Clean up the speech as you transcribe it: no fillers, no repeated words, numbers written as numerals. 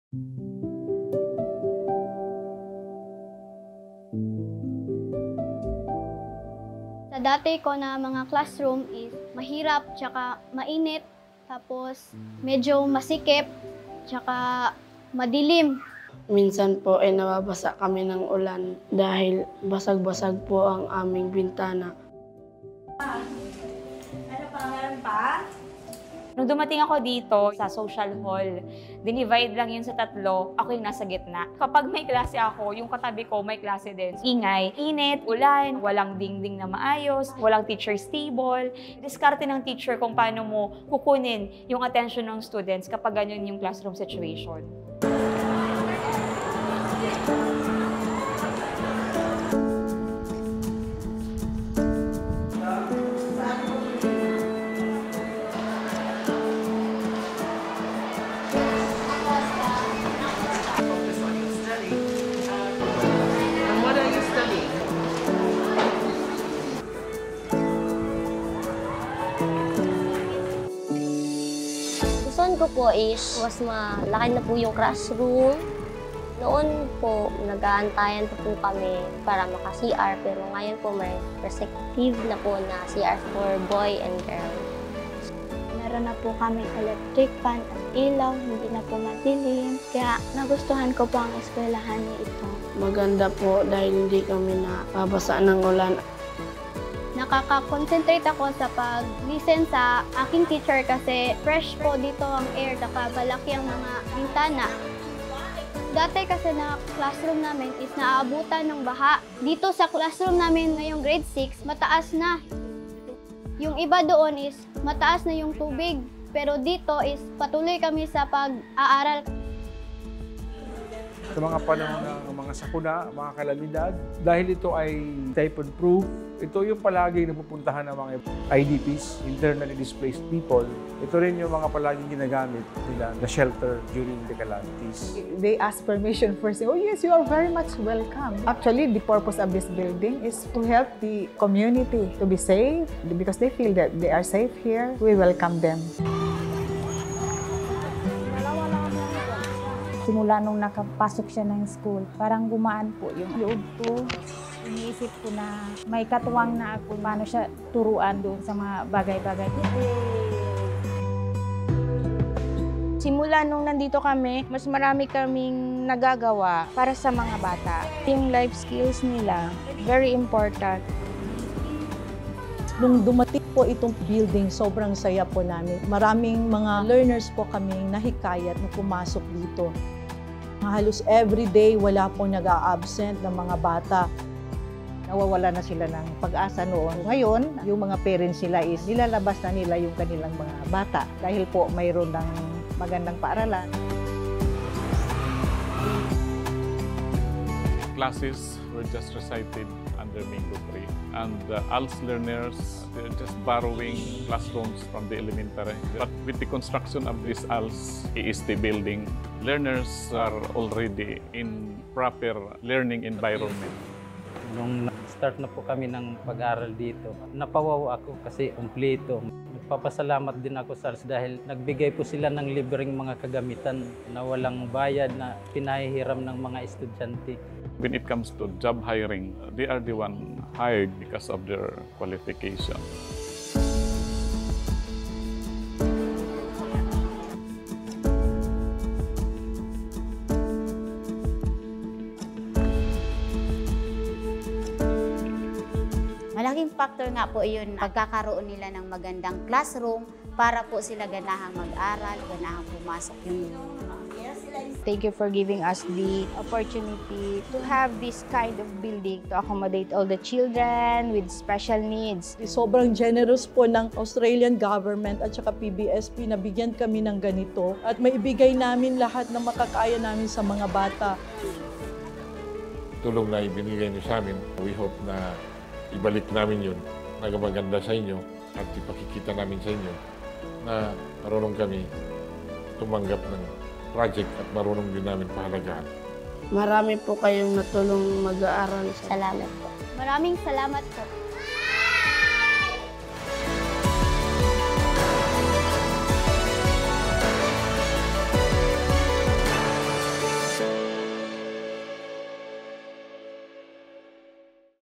Sa dati ko na mga classroom is mahirap tsaka mainit, tapos medyo masikip tsaka madilim. Minsan po ay nababasa kami ng ulan dahil basag-basag po ang aming bintana. Ano pa, meron pa? Nung dumating ako dito sa social hall, dinivide lang yun sa tatlo, ako yung nasa gitna. Kapag may klase ako, yung katabi ko may klase din. Ingay, init, ulan, walang dingding na maayos, walang teacher stable. Diskarte ng teacher kung paano mo kukunin yung attention ng students kapag ganyan yung classroom situation. Gustuhan ko po is mas malaki na po yung classroom. Noon po, nag-aantayan po kami para maka-CR, pero ngayon po may perspective na po na CR for boy and girl. Meron na po kami electric fan at ilaw, hindi na po madilim. Kaya nagustuhan ko po ang eskwelahan ni ito. Maganda po dahil hindi kami nababasa ng ulan. Nakaka-concentrate ako sa pag-listen sa aking teacher kasi fresh po dito ang air, nakabalaki ang mga bintana. Dati kasi na classroom namin is naaabutan ng baha. Dito sa classroom namin ngayong grade 6, mataas na. Yung iba doon is mataas na yung tubig. Pero dito is patuloy kami sa pag-aaral. Sa mga panahon ng mga sakuna, mga kalamidad, dahil ito ay typhoon-proof, ito yung palagi napupuntahan ng mga IDPs, internally displaced people. Ito rin yung mga palaging ginagamit nila na shelter during the calamities. They ask permission first. Oh yes, you are very much welcome. Actually, the purpose of this building is to help the community to be safe because they feel that they are safe here. We welcome them. Simula nung nakapasok siya ng school, parang gumaan po yung loob ko. Iniisip ko na may katuwang na ako paano siya turuan doon sa mga bagay-bagay. Simula nung nandito kami, mas marami kaming nagagawa para sa mga bata. Yung life skills nila, very important. Nung dumating po itong building, sobrang saya po namin. Maraming mga learners po kaming nahikayat na pumasok dito. Halos everyday, wala pong nag-a-absent ng mga bata. Nawawala na sila ng pag-asa noon. Ngayon, yung mga parents nila is nilalabas na nila yung kanilang mga bata dahil po mayroon ng magandang paaralan. Classes were just recited under Mingo 3. And the ALS learners, they're just borrowing classrooms from the elementary. But with the construction of this ALS EST building, learners are already in proper learning environment. Nung start na po kami ng pag-aral dito, napawaw ako kasi kumpleto. Nagpapasalamat din ako sa ALS dahil nagbigay po sila ng libreng mga kagamitan na walang bayad na pinahihiram ng mga estudyante. When it comes to job hiring, they are the one hired because of their qualification. Malaking factor nga po yun, pagkakaroon nila ng magandang classroom para po sila ganahang mag-aral, ganahang pumasok yung Thank you for giving us the opportunity to have this kind of building to accommodate all the children with special needs. Sobrang generous po ng Australian government at saka PBSP na bigyan kami ng ganito at maibigay namin lahat ng makakaya namin sa mga bata. Tulong na ibinigay niyo sa amin, we hope na ibalik namin yun, nagmaganda sa inyo at ipakikita namin sa inyo na marunong kami tumanggap ng project at marunong din namin pahalagaan. Marami po kayong natulong mag-aaral. Salamat po. Maraming salamat po.